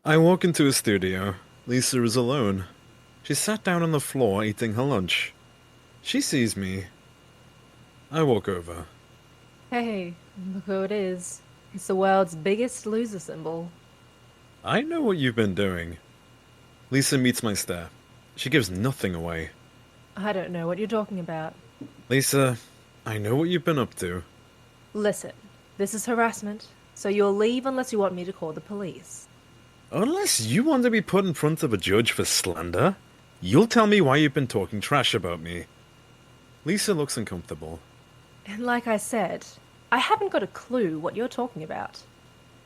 I walk into a studio. Lisa is alone. She sat down on the floor eating her lunch. She sees me. I walk over. Hey, look who it is. It's the world's biggest loser symbol. I know what you've been doing. Lisa meets my stare. She gives nothing away. I don't know what you're talking about. Lisa, I know what you've been up to. Listen, this is harassment, so you'll leave unless you want me to call the police. Unless you want to be put in front of a judge for slander, you'll tell me why you've been talking trash about me. Lisa looks uncomfortable. And like I said, I haven't got a clue what you're talking about.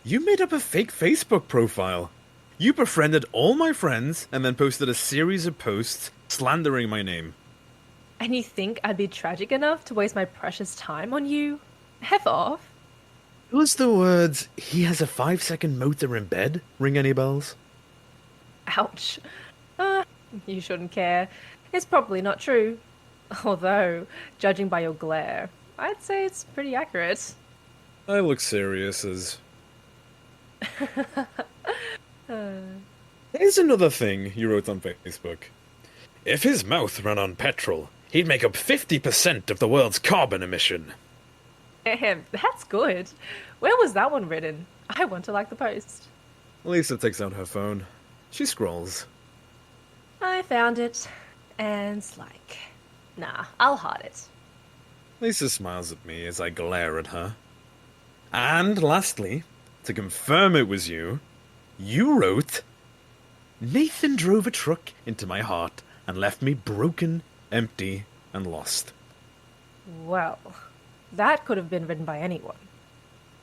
You made up a fake Facebook profile. You befriended all my friends and then posted a series of posts slandering my name. And you think I'd be tragic enough to waste my precious time on you? F off. Does the words, "he has a 5-second motor in bed," ring any bells? Ouch. Uh, you shouldn't care. It's probably not true. Although, judging by your glare, I'd say it's pretty accurate. I look serious as. Here's another thing you wrote on Facebook. If his mouth ran on petrol, he'd make up 50% of the world's carbon emission. That's good. Where was that one written? I want to like the post. Lisa takes out her phone. She scrolls. I found it, and it's like, nah, I'll heart it. Lisa smiles at me as I glare at her. And lastly, to confirm it was you, you wrote, Nathan drove a truck into my heart and left me broken, empty, and lost. Well, that could have been written by anyone.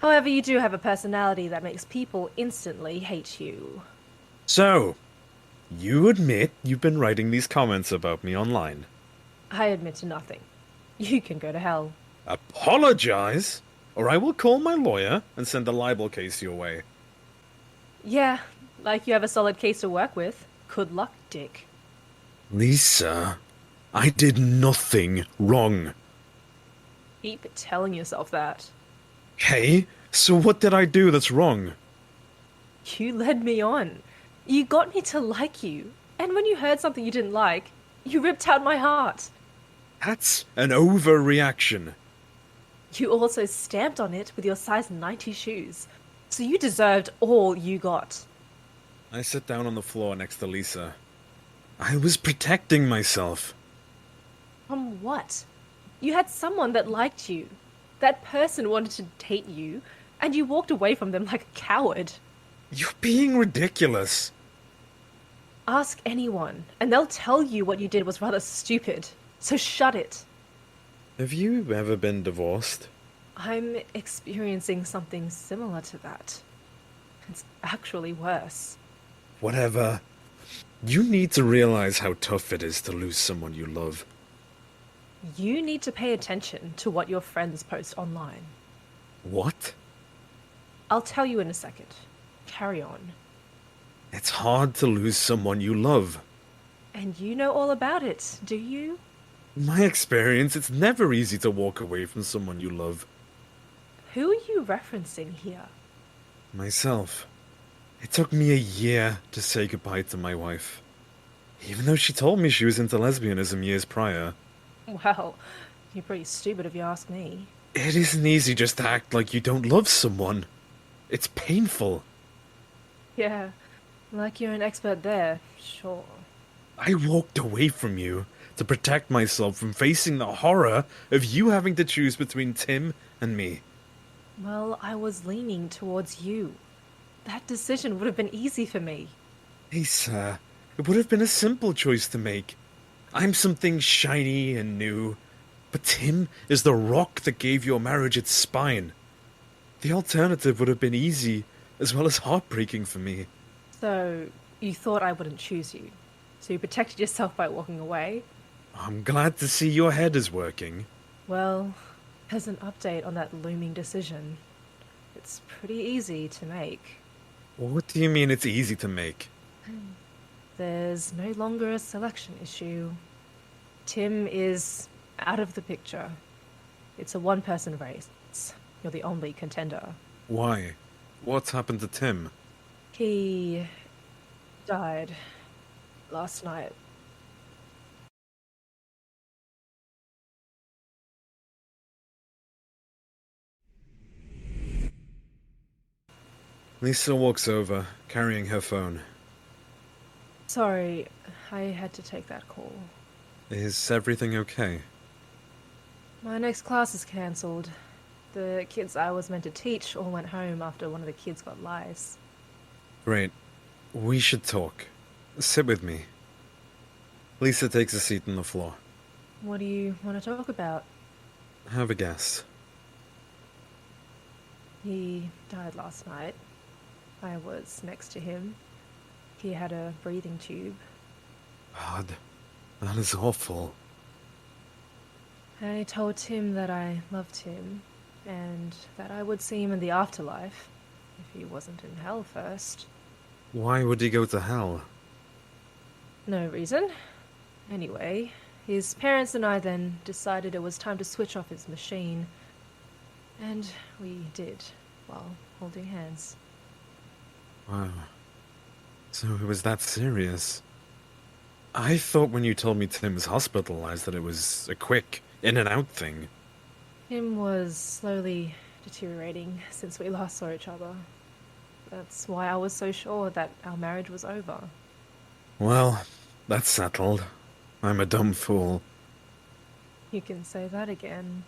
However, you do have a personality that makes people instantly hate you. So, you admit you've been writing these comments about me online. I admit to nothing. You can go to hell. Apologize, or I will call my lawyer and send a libel case your way. Yeah, like you have a solid case to work with. Good luck, Dick. Lisa, I did nothing wrong. Keep telling yourself that. Hey, so what did I do that's wrong? You led me on. You got me to like you. And when you heard something you didn't like, you ripped out my heart. That's an overreaction. You also stamped on it with your size 90 shoes. So you deserved all you got. I sit down on the floor next to Lisa. I was protecting myself. From what? You had someone that liked you. That person wanted to date you, and you walked away from them like a coward. You're being ridiculous. Ask anyone, and they'll tell you what you did was rather stupid. So shut it. Have you ever been divorced? I'm experiencing something similar to that. It's actually worse. Whatever. You need to realize how tough it is to lose someone you love. You need to pay attention to what your friends post online. What? I'll tell you in a second. Carry on. It's hard to lose someone you love. And you know all about it, do you? In my experience, it's never easy to walk away from someone you love. Who are you referencing here? Myself. It took me a year to say goodbye to my wife. Even though she told me she was into lesbianism years prior. Well, you're pretty stupid if you ask me. It isn't easy just to act like you don't love someone. It's painful. Yeah, like you're an expert there, sure. I walked away from you to protect myself from facing the horror of you having to choose between Tim and me. Well, I was leaning towards you. That decision would have been easy for me. Hey, sir, it would have been a simple choice to make. I'm something shiny and new, but Tim is the rock that gave your marriage its spine. The alternative would have been easy, as well as heartbreaking for me. So, you thought I wouldn't choose you. So you protected yourself by walking away? I'm glad to see your head is working. Well, there's an update on that looming decision. It's pretty easy to make. What do you mean it's easy to make? There's no longer a selection issue. Tim is out of the picture. It's a one-person race. You're the only contender. Why? What's happened to Tim? He Died last night. Lisa walks over, carrying her phone. Sorry, I had to take that call. Is everything okay? My next class is cancelled. The kids I was meant to teach all went home after one of the kids got lice. Great. We should talk. Sit with me. Lisa takes a seat on the floor. What do you want to talk about? Have a guess. He died last night. I was next to him. He had a breathing tube. God, that is awful. I told Tim that I loved him, and that I would see him in the afterlife, if he wasn't in hell first. Why would he go to hell? No reason. Anyway, his parents and I then decided it was time to switch off his machine. And we did, while holding hands. Wow. So it was that serious. I thought when you told me Tim was hospitalized that it was a quick in and out thing. Tim was slowly deteriorating since we last saw each other. That's why I was so sure that our marriage was over. Well, that's settled. I'm a dumb fool. You can say that again.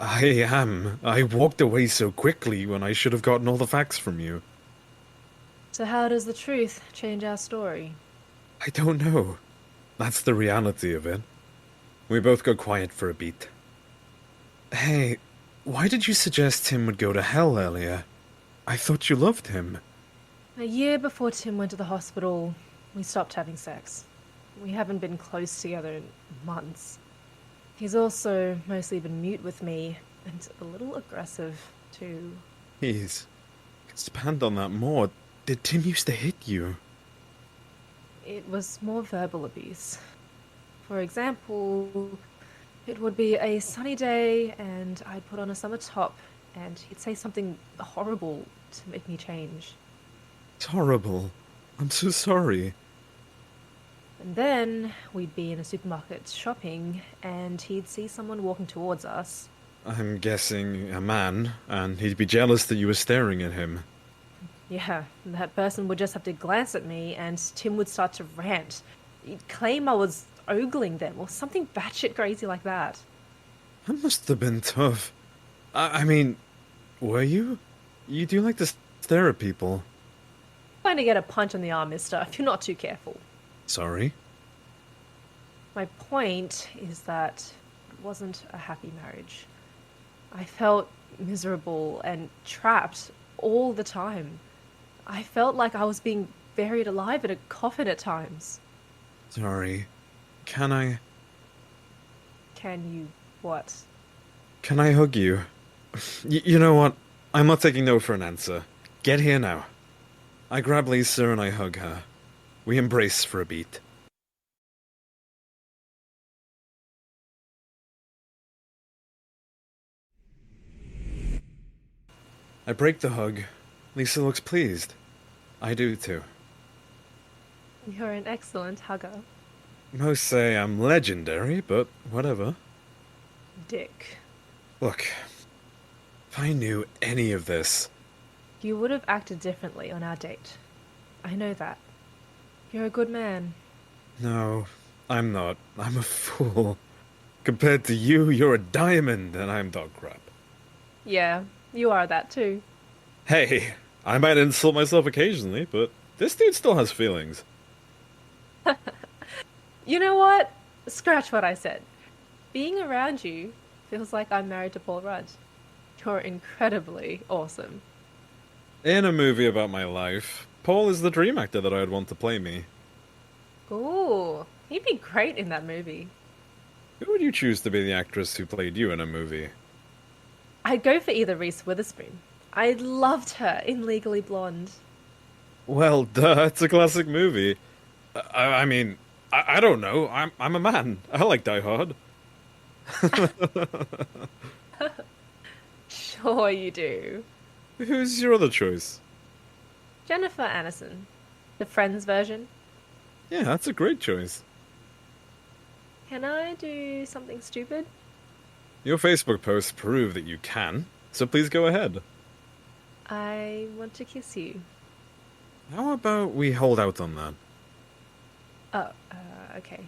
I am. I walked away so quickly when I should have gotten all the facts from you. So how does the truth change our story? I don't know. That's the reality of it. We both got quiet for a beat. Hey, why did you suggest Tim would go to hell earlier? I thought you loved him. A year before Tim went to the hospital, we stopped having sex. We haven't been close together in months. He's also mostly been mute with me, and a little aggressive, too. Please, expand on that more. Did Tim used to hit you? It was more verbal abuse. For example, it would be a sunny day, and I'd put on a summer top, and he'd say something horrible to make me change. It's horrible. I'm so sorry. And then we'd be in a supermarket shopping, and he'd see someone walking towards us. I'm guessing a man, and he'd be jealous that you were staring at him. Yeah, that person would just have to glance at me, and Tim would start to rant. He'd claim I was ogling them, or something batshit crazy like that. That must have been tough. I mean, were you? You do like to stare at people. Going to get a punch on the arm, mister, if you're not too careful. Sorry? My point is that it wasn't a happy marriage. I felt miserable and trapped all the time. I felt like I was being buried alive in a coffin at times. Sorry. Can I... Can you what? Can I hug you? You know what? I'm not taking no for an answer. Get here now. I grab Lisa and I hug her. We embrace for a beat. I break the hug. Lisa looks pleased. I do too. You're an excellent hugger. Most say I'm legendary, but whatever. Dick. Look, if I knew any of this, You would have acted differently on our date. I know that. You're a good man. no, I'm not. I'm a fool. Compared to you, you're a diamond and I'm dog crap. Yeah, you are that too. Hey, I might insult myself occasionally, but this dude still has feelings. You know what? Scratch what I said. Being around you feels like I'm married to Paul Rudd. You're incredibly awesome. In a movie about my life, Paul is the dream actor that I'd want to play me. Ooh, he'd be great in that movie. Who would you choose to be the actress who played you in a movie? I'd go for either Reese Witherspoon. I loved her in Legally Blonde. Well, duh, it's a classic movie. I mean, I don't know. I'm a man. I like Die Hard. Sure you do. Who's your other choice? Jennifer Aniston. The Friends version. Yeah, that's a great choice. Can I do something stupid? Your Facebook posts prove that you can, so please go ahead. I want to kiss you. How about we hold out on that? Oh, okay.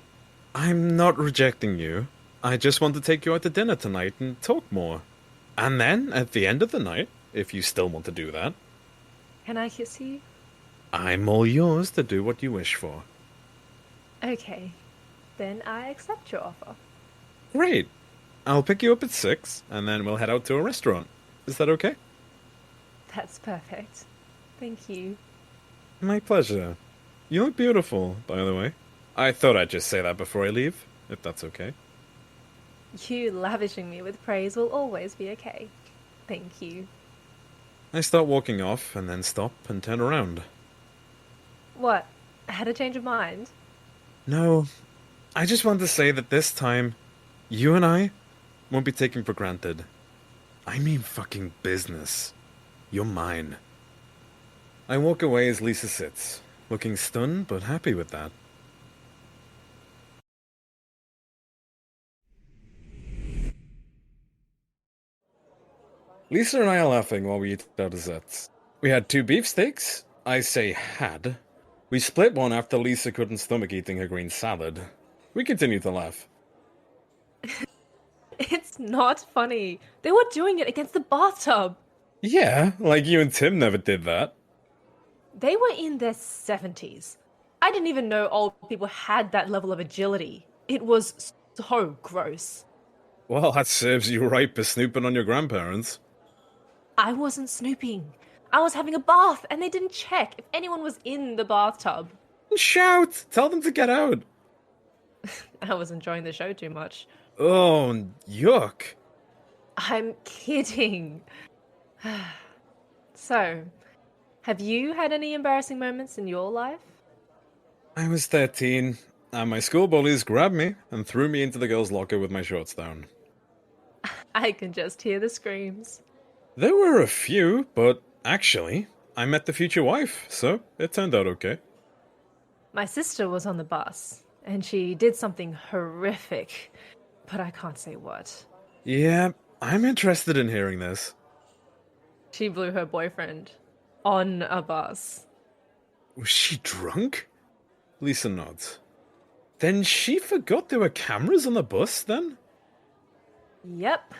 I'm not rejecting you. I just want to take you out to dinner tonight and talk more. And then, at the end of the night, if you still want to do that, Can I kiss you? I'm all yours to do what you wish for. Okay. Then I accept your offer. Great. I'll pick you up at 6, and then we'll head out to a restaurant. Is that okay? That's perfect. Thank you. My pleasure. You look beautiful, by the way. I thought I'd just say that before I leave, if that's okay. You lavishing me with praise will always be okay. Thank you. I start walking off, and then stop and turn around. What? Had a change of mind? No, I just want to say that this time, you and I won't be taken for granted. I mean fucking business. You're mine. I walk away as Lisa sits, looking stunned but happy with that. Lisa and I are laughing while we eat our desserts. We had 2 beefsteaks. I say had. We split one after Lisa couldn't stomach eating her green salad. We continue to laugh. It's not funny. They were doing it against the bathtub. Yeah, like you and Tim never did that. They were in their 70s. I didn't even know old people had that level of agility. It was so gross. Well, that serves you right for snooping on your grandparents. I wasn't snooping. I was having a bath and they didn't check if anyone was in the bathtub. Shout! Tell them to get out! I was enjoying the show too much. Oh, yuck. I'm kidding. So, have you had any embarrassing moments in your life? I was 13, and my school bullies grabbed me and threw me into the girls' locker with my shorts down. I can just hear the screams. There were a few, but actually, I met the future wife, so it turned out okay. My sister was on the bus, and she did something horrific, but I can't say what. Yeah, I'm interested in hearing this. She blew her boyfriend on a bus. Was she drunk? Lisa nods. Then she forgot there were cameras on the bus, then? Yep.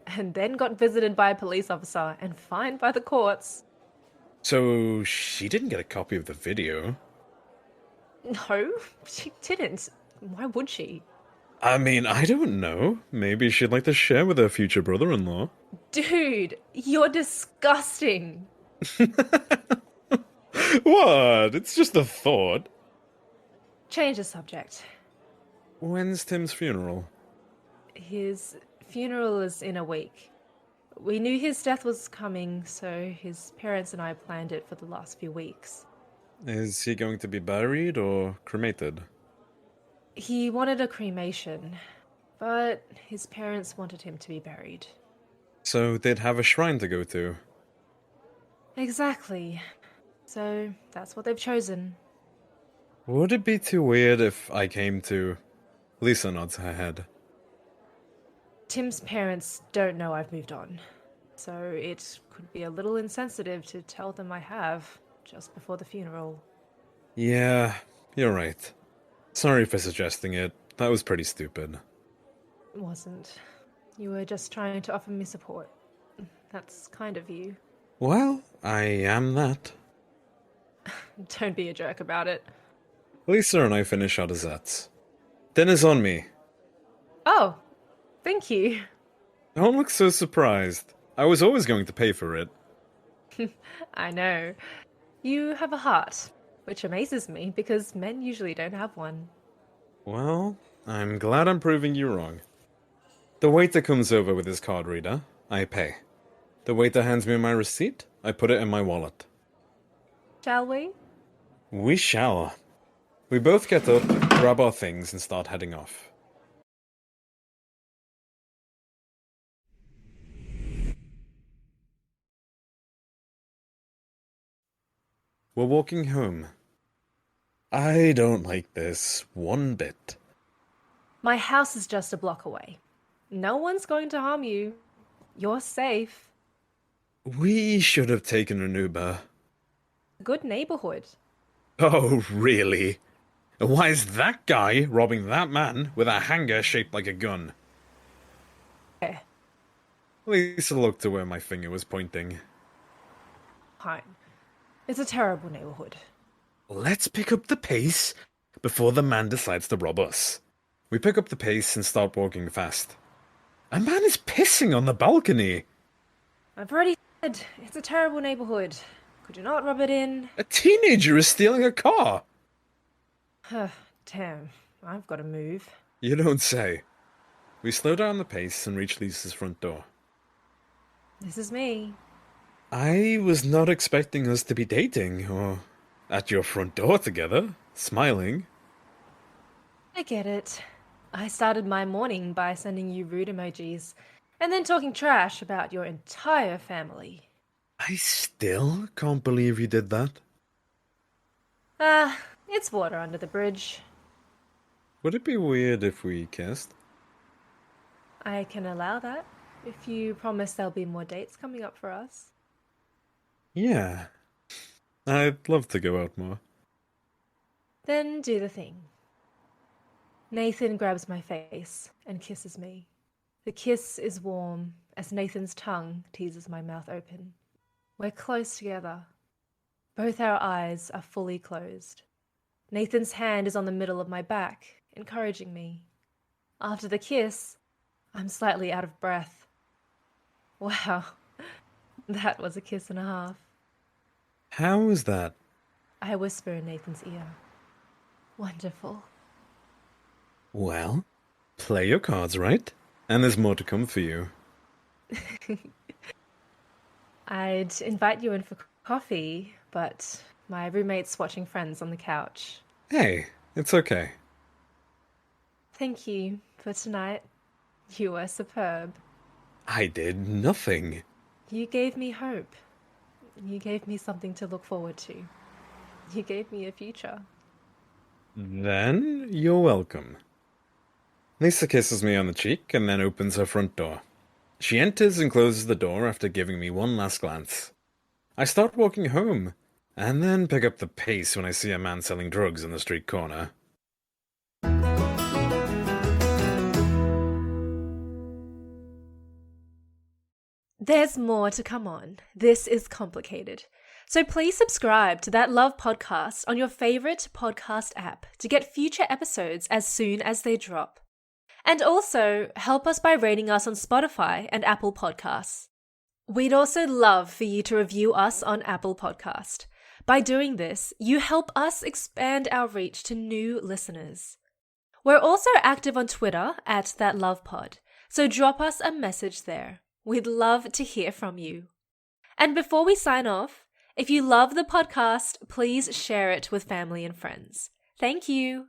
And then got visited by a police officer and fined by the courts. So she didn't get a copy of the video. No, she didn't. Why would she? I mean, I don't know. Maybe she'd like to share with her future brother-in-law. Dude, you're disgusting. What? It's just a thought. Change the subject. When's Tim's funeral? His funeral is in a week. We knew his death was coming, so his parents and I planned it for the last few weeks. Is he going to be buried or cremated? He wanted a cremation, but his parents wanted him to be buried. So they'd have a shrine to go to. Exactly. So that's what they've chosen. Would it be too weird if I came to... Lisa nods her head. Tim's parents don't know I've moved on, so it could be a little insensitive to tell them I have just before the funeral. Yeah, you're right. Sorry for suggesting it. That was pretty stupid. It wasn't. You were just trying to offer me support. That's kind of you. Well, I am that. Don't be a jerk about it. Lisa and I finish our desserts. Dinner's on me. Oh, thank you. Don't look so surprised. I was always going to pay for it. I know. You have a heart, which amazes me because men usually don't have one. Well, I'm glad I'm proving you wrong. The waiter comes over with his card reader. I pay. The waiter hands me my receipt. I put it in my wallet. Shall we? We shall. We both get up, grab our things, and start heading off. We're walking home. I don't like this one bit. My house is just a block away. No one's going to harm you. You're safe. We should have taken an Uber. Good neighborhood. Oh, really? Why is that guy robbing that man with a hanger shaped like a gun? Eh, Lisa looked to where my finger was pointing. fine. It's a terrible neighborhood. Let's pick up the pace before the man decides to rob us. We pick up the pace and start walking fast. A man is pissing on the balcony. I've already said it's a terrible neighborhood. Could you not rub it in? A teenager is stealing a car. Damn, I've got to move. You don't say. We slow down the pace and reach Lisa's front door. This is me. I was not expecting us to be dating or at your front door together, smiling. I get it. I started my morning by sending you rude emojis and then talking trash about your entire family. I still can't believe you did that. It's water under the bridge. Would it be weird if we kissed? I can allow that if you promise there'll be more dates coming up for us. Yeah. I'd love to go out more. Then do the thing. Nathan grabs my face and kisses me. The kiss is warm as Nathan's tongue teases my mouth open. We're close together. Both our eyes are fully closed. Nathan's hand is on the middle of my back, encouraging me. After the kiss, I'm slightly out of breath. Wow, that was a kiss and a half. How was that? I whisper in Nathan's ear. Wonderful. Well, play your cards right, and there's more to come for you. I'd invite you in for coffee, but my roommate's watching Friends on the couch. Hey, it's okay. Thank you for tonight. You were superb. I did nothing. You gave me hope. You gave me something to look forward to. You gave me a future. Then you're welcome. Lisa kisses me on the cheek and then opens her front door. She enters and closes the door after giving me one last glance. I start walking home, and then pick up the pace when I see a man selling drugs in the street corner. There's more to come on. This is complicated. So please subscribe to That Love podcast on your favorite podcast app to get future episodes as soon as they drop. And also help us by rating us on Spotify and Apple Podcasts. We'd also love for you to review us on Apple Podcast. By doing this, you help us expand our reach to new listeners. We're also active on Twitter at ThatLovePod, so drop us a message there. We'd love to hear from you. And before we sign off, if you love the podcast, please share it with family and friends. Thank you.